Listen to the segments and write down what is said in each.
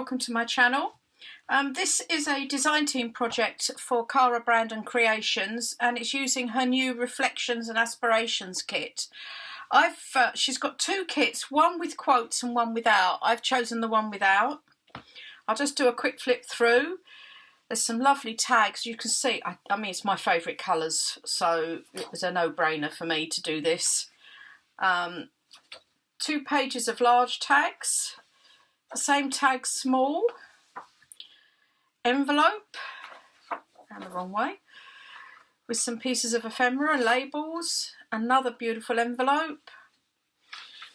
welcome to my channel. This is a design team project for Cara Brandon Creations, and it's using her new Reflections and Aspirations kit. She's got two kits, one with quotes and one without. I've chosen the one without. I'll just do a quick flip through. There's some lovely tags. You can see, I mean, it's my favourite colours, so it was a no-brainer for me to do this. 2 pages of large tags, the same tag small, envelope, and the wrong way, with some pieces of ephemera, labels, another beautiful envelope,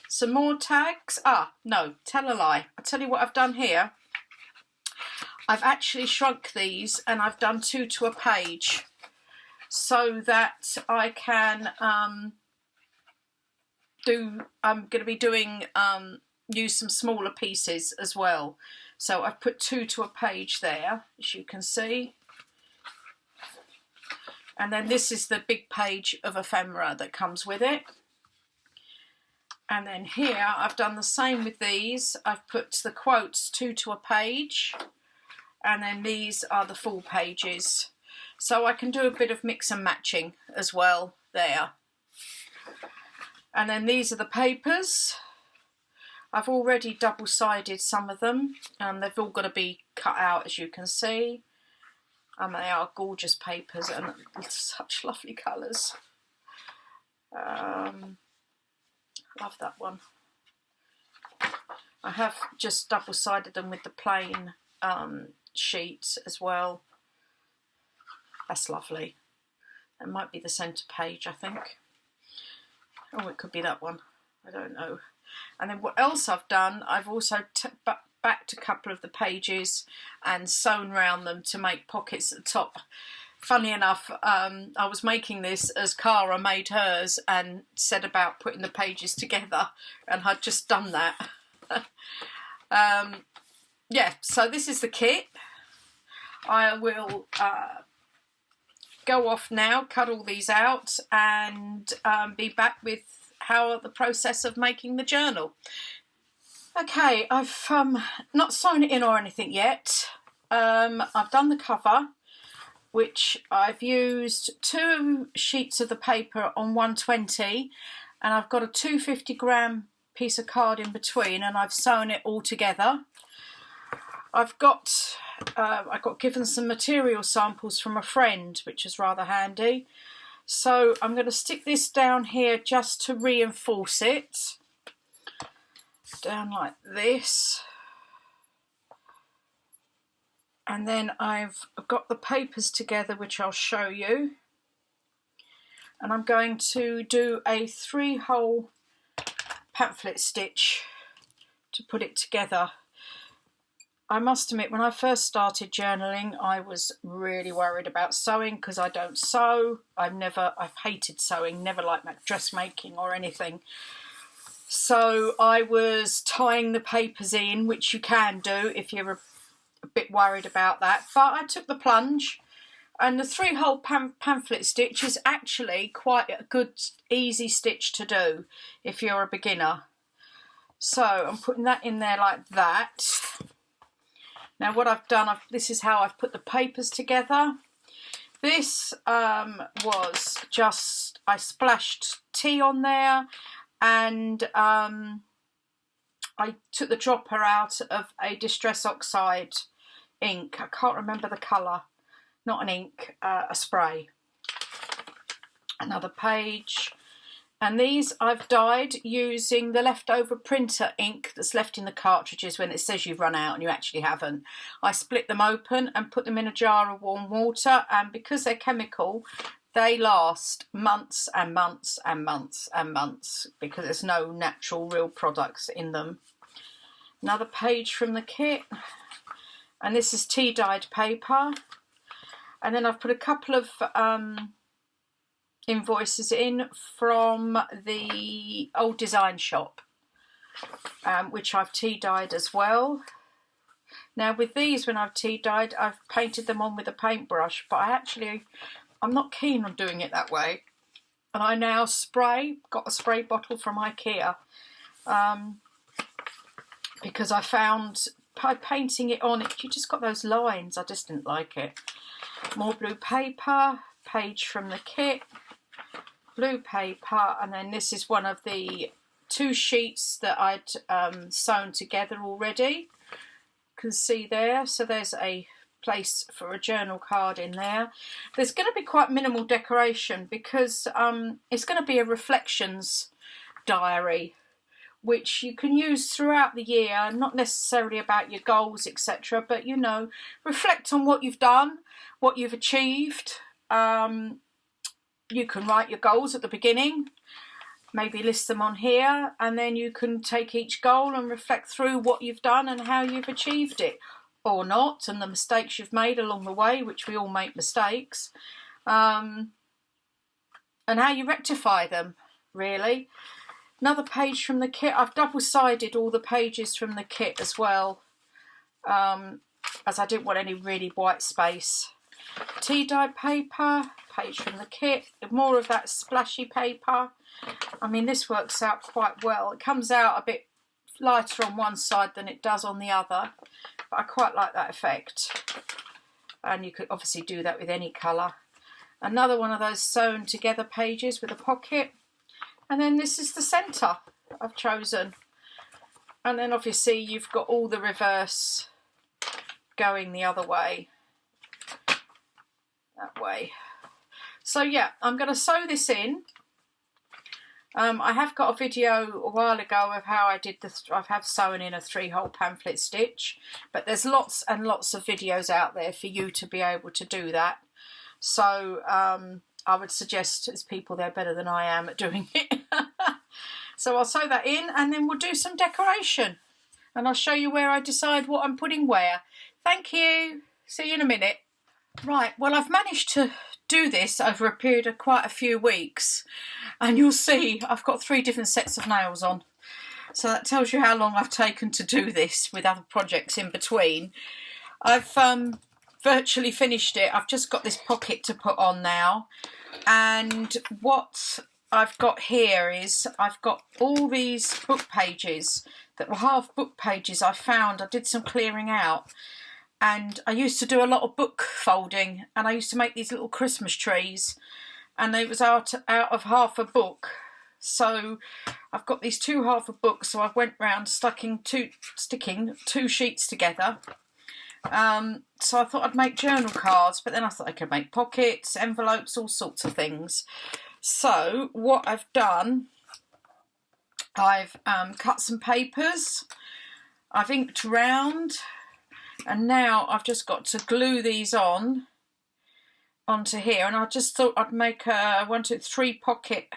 some more tags. No, tell a lie. I'll tell you what I've done here. I've actually shrunk these and I've done 2 to a page so that I can I'm going to be doing use some smaller pieces as well. So I've put 2 to a page there, as you can see. And then this is the big page of ephemera that comes with it. And then here I've done the same with these. I've put the quotes 2 to a page. And then these are the full pages. So I can do a bit of mix and matching as well there. And then these are the papers. I've already double-sided some of them. They've all got to be cut out, as you can see. They are gorgeous papers and such lovely colours. Love that one. I have just double-sided them with the plain sheet as well. That's lovely. It might be the centre page, I think. Oh, it could be that one. I don't know. And then what else I've done, I've also backed a couple of the pages and sewn round them to make pockets at the top. Funny enough, I was making this as Cara made hers and said about putting the pages together, and I'd just done that. Yeah, so this is the kit. I will go off now, cut all these out, and be back with the process of making the journal. Okay, I've not sewn it in or anything yet. I've done the cover, which I've used 2 sheets of the paper on 120, and I've got a 250-gram piece of card in between, and I've sewn it all together. I got given some material samples from a friend, which is rather handy. So I'm going to stick this down here just to reinforce it. Down like this. And then I've got the papers together, which I'll show you. And I'm going to do a 3-hole pamphlet stitch to put it together. I must admit, when I first started journaling, I was really worried about sewing because I don't sew. I've hated sewing, never liked dressmaking or anything. So I was tying the papers in, which you can do if you're a bit worried about that. But I took the plunge, and the 3-hole pamphlet stitch is actually quite a good, easy stitch to do if you're a beginner. So I'm putting that in there like that. Now what I've done, this is how I've put the papers together. This was just, I splashed tea on there, and I took the dropper out of a Distress Oxide ink. I can't remember the colour. Not an ink, a spray. Another page. And these I've dyed using the leftover printer ink that's left in the cartridges when it says you've run out and you actually haven't. I split them open and put them in a jar of warm water, and because they're chemical, they last months and months and months and months because there's no natural real products in them. Another page from the kit, and this is tea dyed paper. And then I've put a couple of invoices in from the old design shop, which I've tea dyed as well. Now with these, when I've tea dyed, I've painted them on with a paintbrush, but I'm not keen on doing it that way. And I now got a spray bottle from IKEA, because I found by painting it on, you just got those lines. I just didn't like it. More blue paper, page from the kit, blue paper, and then this is one of the 2 sheets that I'd sewn together already. You can see there, so there's a place for a journal card in there. There's going to be quite minimal decoration because it's going to be a reflections diary, which you can use throughout the year, not necessarily about your goals, etc., but, you know, reflect on what you've done, what you've achieved. You can write your goals at the beginning, maybe list them on here, and then you can take each goal and reflect through what you've done and how you've achieved it, or not, and the mistakes you've made along the way, which we all make mistakes, and how you rectify them, really. Another page from the kit. I've double-sided all the pages from the kit as well, as I didn't want any really white space. Tea dye paper, page from the kit, more of that splashy paper. I mean, this works out quite well. It comes out a bit lighter on one side than it does on the other, but I quite like that effect. And you could obviously do that with any colour. Another one of those sewn together pages with a pocket. And then this is the centre I've chosen. And then obviously you've got all the reverse going the other way. That way. So yeah, I'm going to sew this in. I have got a video a while ago of how I did I have sewn in a 3-hole pamphlet stitch, but there's lots and lots of videos out there for you to be able to do that. So I would suggest there's people there better than I am at doing it. So I'll sew that in and then we'll do some decoration. And I'll show you where I decide what I'm putting where. Thank you. See you in a minute. Right, well, I've managed to do this over a period of quite a few weeks. And you'll see I've got 3 different sets of nails on. So that tells you how long I've taken to do this with other projects in between. I've virtually finished it. I've just got this pocket to put on now. And what I've got here is I've got all these book pages that were half book pages I found. I did some clearing out. And I used to do a lot of book folding, and I used to make these little Christmas trees, and it was out of half a book. So I've got these 2 half a books, so I went round sticking 2 sheets together. So I thought I'd make journal cards, but then I thought I could make pockets, envelopes, all sorts of things. So what I've done, I've cut some papers, I've inked round, and now I've just got to glue these onto here. And I just thought I'd make a 1, 2, 3 pocket,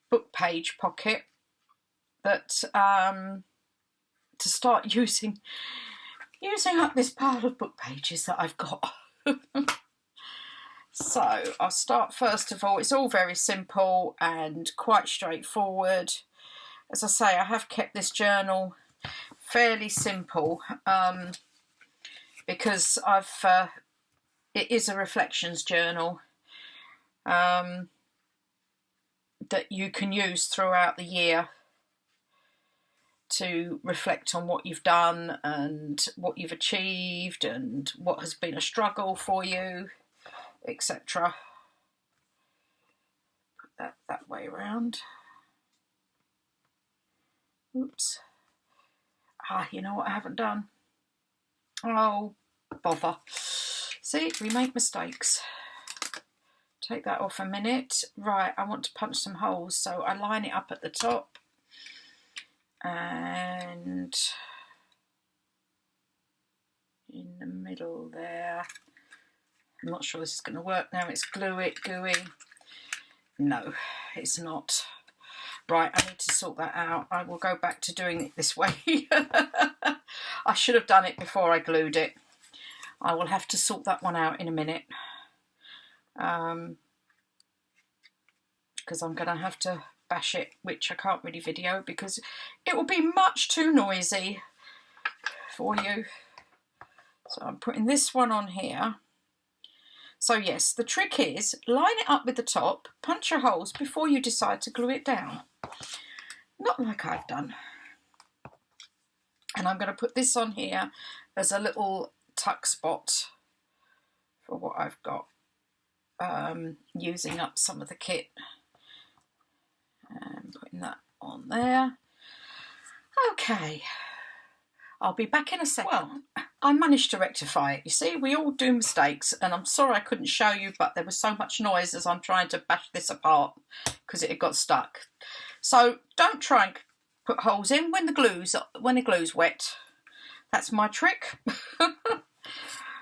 book page pocket, that to start using up this pile of book pages that I've got. So I'll start first of all. It's all very simple and quite straightforward. As I say, I have kept this journal fairly simple because it is a reflections journal that you can use throughout the year to reflect on what you've done and what you've achieved and what has been a struggle for you, etc. Put that way around. Oops. You know what I haven't done? Oh, bother. See, we make mistakes. Take that off a minute. Right, I want to punch some holes, so I line it up at the top. And in the middle there. I'm not sure this is going to work now. It's gooey. No, it's not. Right, I need to sort that out. I will go back to doing it this way. I should have done it before I glued it. I will have to sort that one out in a minute. Because I'm going to have to bash it, which I can't really video because it will be much too noisy for you. So I'm putting this one on here. So yes, the trick is line it up with the top, punch your holes before you decide to glue it down. Not like I've done. And I'm going to put this on here as a little tuck spot for what I've got, using up some of the kit. And putting that on there. Okay, I'll be back in a second. Well, I managed to rectify it. You see, we all do mistakes, and I'm sorry I couldn't show you, but there was so much noise as I'm trying to bash this apart because it had got stuck. So don't try and put holes in when the glue's wet. That's my trick.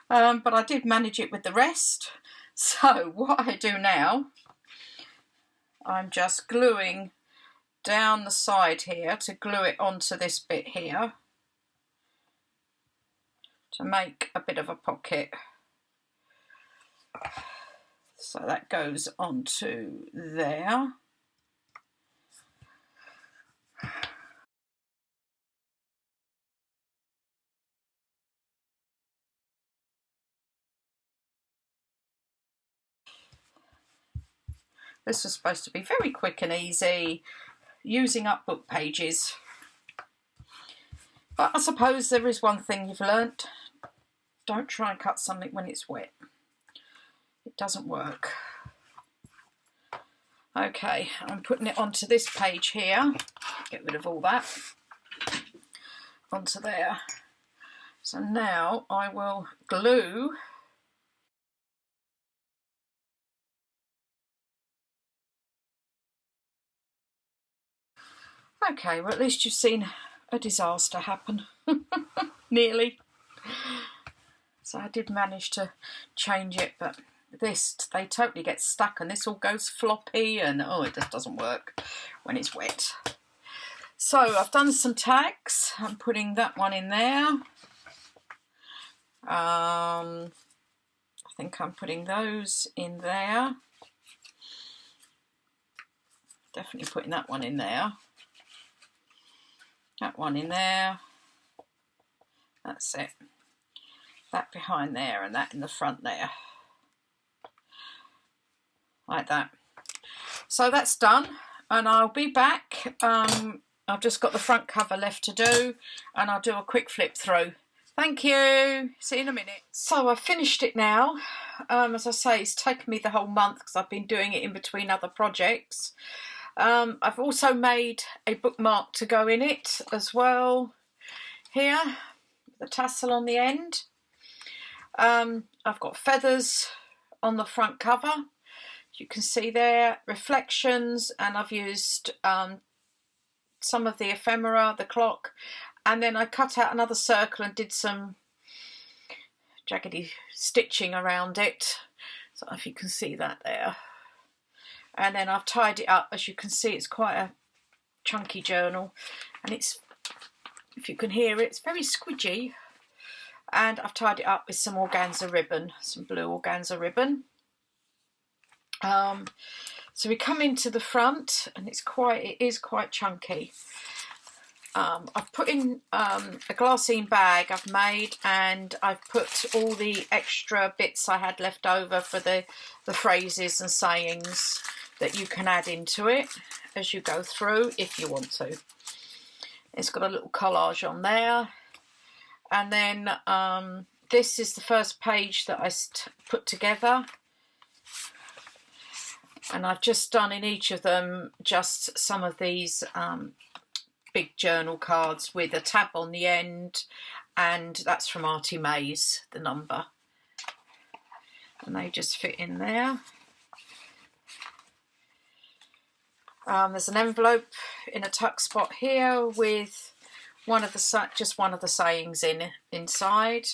But I did manage it with the rest. So what I do now, I'm just gluing down the side here to glue it onto this bit here to make a bit of a pocket. So that goes onto there. This was supposed to be very quick and easy, using up book pages. But I suppose there is one thing you've learnt. Don't try and cut something when it's wet. It doesn't work. Okay, I'm putting it onto this page here. Get rid of all that. Onto there. So now I will glue Okay, well at least you've seen a disaster happen. Nearly. So I did manage to change it, but this, they totally get stuck and this all goes floppy and oh, it just doesn't work when it's wet. So I've done some tags. I'm putting that one in there. I think I'm putting those in there. Definitely putting that one in there. That one in there. That's it. That behind there and that in the front there. Like that. So that's done and I'll be back. I've just got the front cover left to do and I'll do a quick flip through. Thank you. See you in a minute. So I've finished it now. As I say, it's taken me the whole month because I've been doing it in between other projects. I've also made a bookmark to go in it as well. Here, the tassel on the end. I've got feathers on the front cover. You can see there, reflections, and I've used some of the ephemera, the clock, and then I cut out another circle and did some jaggedy stitching around it. So if you can see that there. And then I've tied it up. As you can see, it's quite a chunky journal, and it's, if you can hear it, it's very squidgy. And I've tied it up with some organza ribbon, some blue organza ribbon. So we come into the front, and it is quite chunky. I've put in a glassine bag I've made, and I've put all the extra bits I had left over for the phrases and sayings that you can add into it as you go through if you want to. It's got a little collage on there. And then this is the first page that I put together. And I've just done in each of them just some of these big journal cards with a tab on the end. And that's from Artie Mays, the number. And they just fit in there. There's an envelope in a tuck spot here with just one of the sayings inside.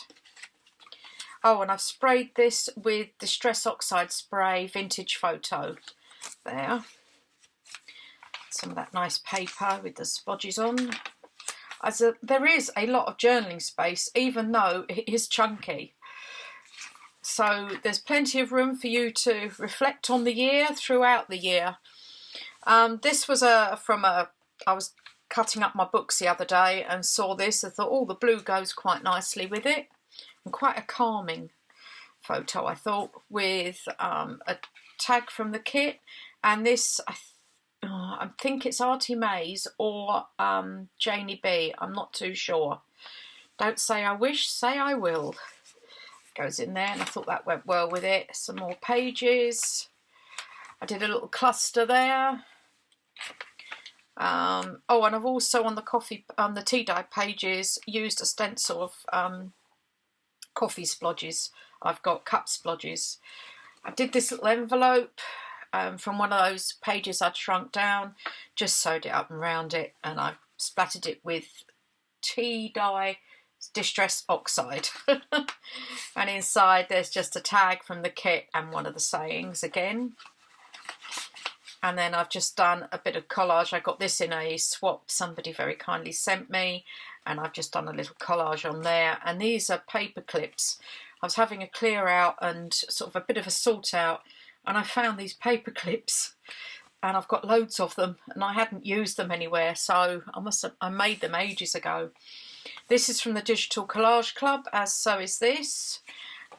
Oh, and I've sprayed this with Distress Oxide Spray Vintage Photo there. Some of that nice paper with the spodges on. There is a lot of journaling space, even though it is chunky. So there's plenty of room for you to reflect on the year throughout the year. This was I was cutting up my books the other day and saw this. I thought, oh, the blue goes quite nicely with it. And quite a calming photo, I thought, with a tag from the kit. And this, I think it's Artie Mays or Janie B. I'm not too sure. Don't say I wish, say I will. Goes in there, and I thought that went well with it. Some more pages. I did a little cluster there. Oh, and I've also on the tea dye pages used a stencil of coffee splodges. I've got cup splodges. I did this little envelope from one of those pages I'd shrunk down, just sewed it up and round it, and I splattered it with tea dye distress oxide. And inside there's just a tag from the kit and one of the sayings again. And then I've just done a bit of collage. I got this in a swap somebody very kindly sent me, and I've just done a little collage on there. And these are paper clips. I was having a clear out and sort of a bit of a sort out, and I found these paper clips, and I've got loads of them, and I hadn't used them anywhere, so I made them ages ago. This is from the Digital Collage Club, as so is this.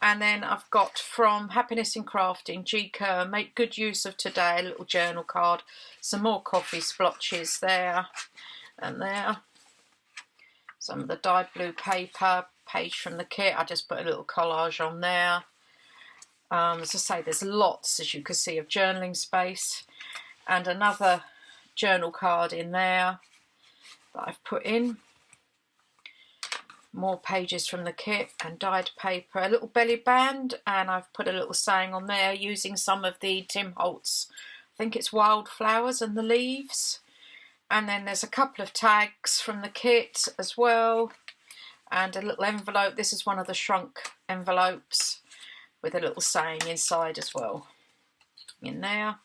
And then I've got from Happiness in Crafting, G. Kerr, make good use of today, a little journal card, some more coffee splotches there and there. Some of the dyed blue paper, page from the kit, I just put a little collage on there. As I say, there's lots, as you can see, of journaling space. And another journal card in there that I've put in. More pages from the kit and dyed paper, a little belly band, and I've put a little saying on there using some of the Tim Holtz, I think it's Wildflowers and the Leaves. And then there's a couple of tags from the kit as well, and a little envelope. This is one of the shrunk envelopes with a little saying inside as well in there.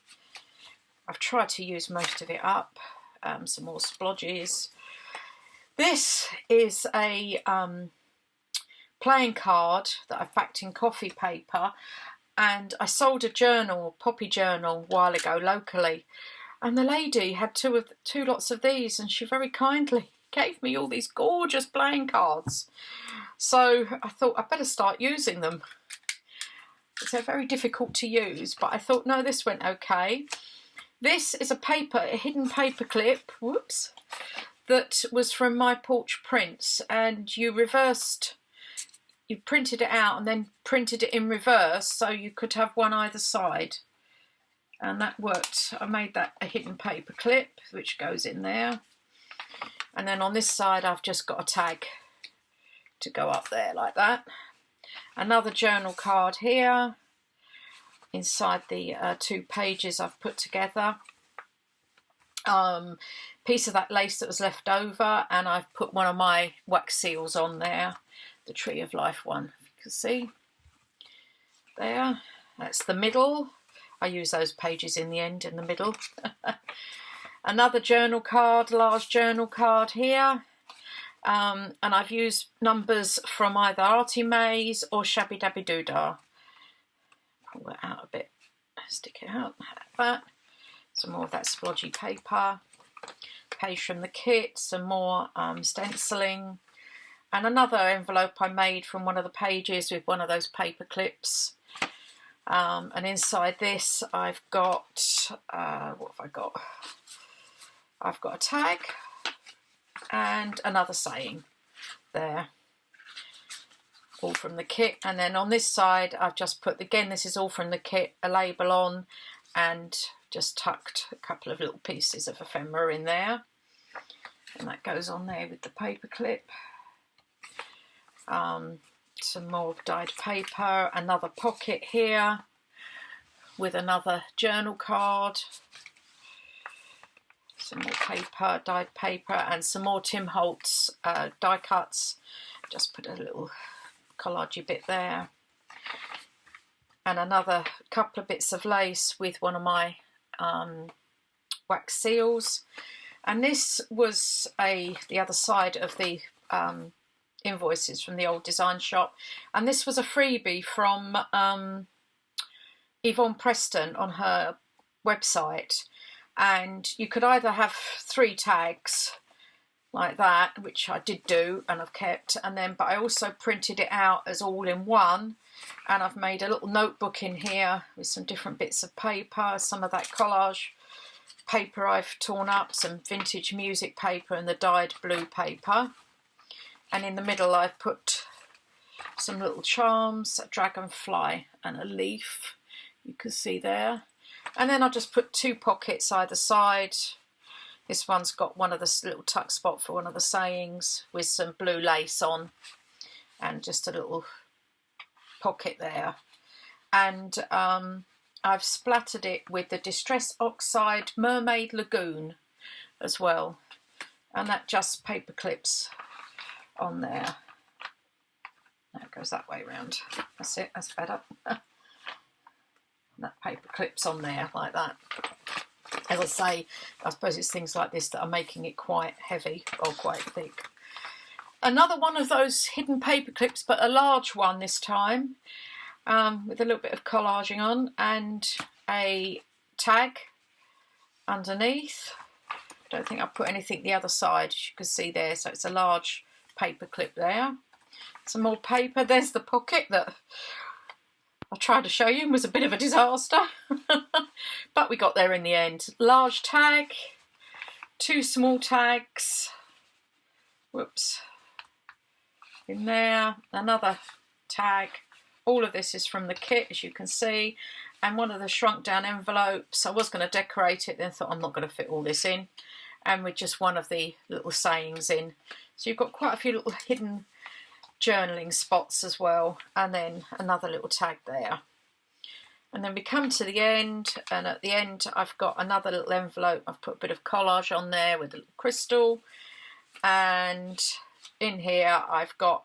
I've tried to use most of it up. Some more splodges. This is a playing card that I've backed in coffee paper, and I sold a journal, poppy journal, a while ago locally, and the lady had two lots of these, and she very kindly gave me all these gorgeous playing cards. So I thought I'd better start using them. They're very difficult to use, but I thought, no, this went okay. This is a hidden paper clip, whoops, that was from My Porch Prints, and you printed it out and then printed it in reverse so you could have one either side, and that worked. I made that a hidden paper clip which goes in there, and then on this side I've just got a tag to go up there like that. Another journal card here inside the two pages I've put together. Piece of that lace that was left over, and I've put one of my wax seals on there, the Tree of Life one, if you can see there. That's the middle. I use those pages in the end, in the middle. Another journal card, large journal card here, and I've used numbers from either Artie Mays or Shabby Dabby Doodah. Pull that out a bit, stick it out like that. Some more of that splodgy paper, page from the kit, some more stenciling, and another envelope I made from one of the pages with one of those paper clips. And inside this I've got, what have I got? I've got a tag and another saying there, all from the kit. And then on this side I've just put, again, this is all from the kit, a label on, and just tucked a couple of little pieces of ephemera in there, and that goes on there with the paper clip. Some more dyed paper, another pocket here with another journal card, some more paper, dyed paper, and some more Tim Holtz die cuts. Just put a little collagey bit there, and another couple of bits of lace with one of my wax seals. And this was the other side of the invoices from the old design shop, and this was a freebie from Yvonne Preston on her website, and you could either have 3 tags like that, which I did do and I've kept, and then but I also printed it out as all in one, and I've made a little notebook in here with some different bits of paper, some of that collage paper I've torn up, some vintage music paper and the dyed blue paper. And in the middle I've put some little charms, a dragonfly and a leaf, you can see there. And then I'll just put 2 pockets either side. This one's got one of the little tuck spot for one of the sayings with some blue lace on, and just a little pocket there. And I've splattered it with the Distress Oxide Mermaid Lagoon as well, and that just paper clips on there. Now it goes that way round. That's it, that's better. That paper clips on there like that. As I say, I suppose it's things like this that are making it quite heavy or quite thick. Another one of those hidden paper clips, but a large one this time, with a little bit of collaging on, and a tag underneath. Don't think I've put anything the other side, as you can see there, so it's a large paper clip there. Some more paper. There's the pocket that I tried to show you, was a bit of a disaster. But we got there in the end. Large tag, 2 small tags, whoops, in there, another tag. All of this is from the kit, as you can see, and one of the shrunk down envelopes. I was going to decorate it, then thought I'm not going to fit all this in, and with just one of the little sayings in. So you've got quite a few little hidden journaling spots as well, and then another little tag there. And then we come to the end, and at the end I've got another little envelope. I've put a bit of collage on there with a little crystal, and in here I've got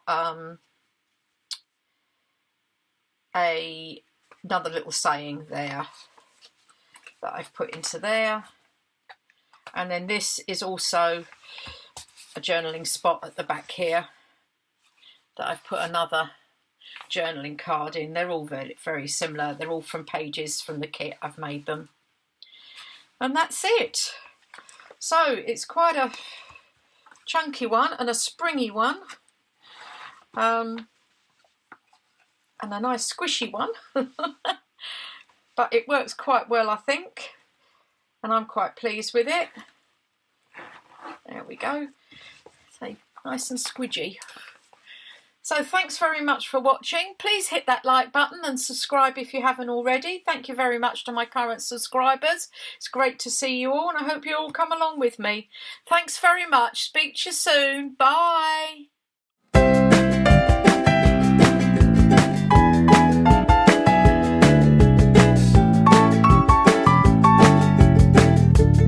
another little saying there that I've put into there. And then this is also a journaling spot at the back here that I've put another journaling card in. They're all very, very similar. They're all from pages from the kit. I've made them. And that's it. So it's quite a chunky one and a springy one. And a nice squishy one. But it works quite well, I think. And I'm quite pleased with it. There we go. So nice and squidgy. So thanks very much for watching. Please hit that like button and subscribe if you haven't already. Thank you very much to my current subscribers. It's great to see you all, and I hope you all come along with me. Thanks very much. Speak to you soon. Bye.